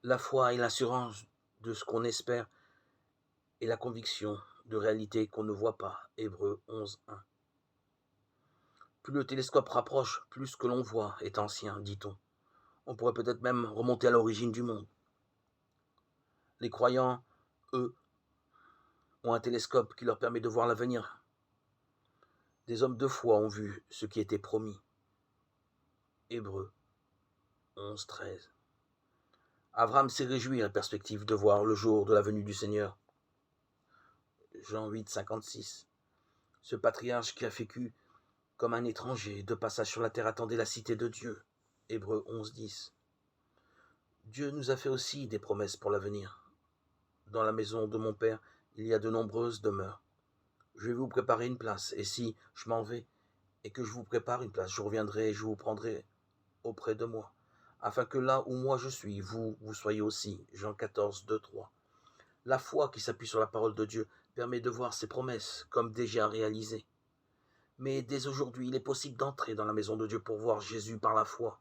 La foi est l'assurance de ce qu'on espère et la conviction de réalité qu'on ne voit pas. Hébreux 11:1. Plus le télescope rapproche, plus ce que l'on voit est ancien, dit-on. On pourrait peut-être même remonter à l'origine du monde. Les croyants, eux, ont un télescope qui leur permet de voir l'avenir. Des hommes de foi ont vu ce qui était promis. Hébreux 11:13. Abraham s'est réjoui à la perspective de voir le jour de la venue du Seigneur. Jean 8:56. Ce patriarche qui a vécu comme un étranger de passage sur la terre attendait la cité de Dieu. Hébreux 11:10. Dieu nous a fait aussi des promesses pour l'avenir. Dans la maison de mon Père, il y a de nombreuses demeures. Je vais vous préparer une place, et si je m'en vais et que je vous prépare une place, je reviendrai et je vous prendrai auprès de moi, afin que là où moi je suis, vous soyez aussi. Jean 14:2-3. La foi qui s'appuie sur la parole de Dieu permet de voir ses promesses comme déjà réalisées. Mais dès aujourd'hui, il est possible d'entrer dans la maison de Dieu pour voir Jésus par la foi.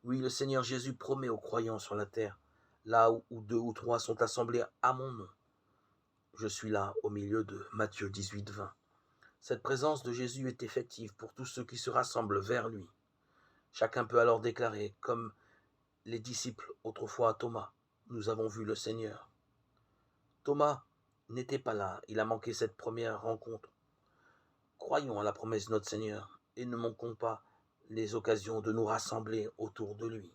Oui, le Seigneur Jésus promet aux croyants sur la terre, là où 2 ou 3 sont assemblés à mon nom. Je suis là au milieu d'eux. Matthieu 18:20. Cette présence de Jésus est effective pour tous ceux qui se rassemblent vers lui. Chacun peut alors déclarer, comme les disciples autrefois à Thomas, nous avons vu le Seigneur. Thomas n'était pas là, il a manqué cette première rencontre. Croyons à la promesse de notre Seigneur et ne manquons pas les occasions de nous rassembler autour de lui.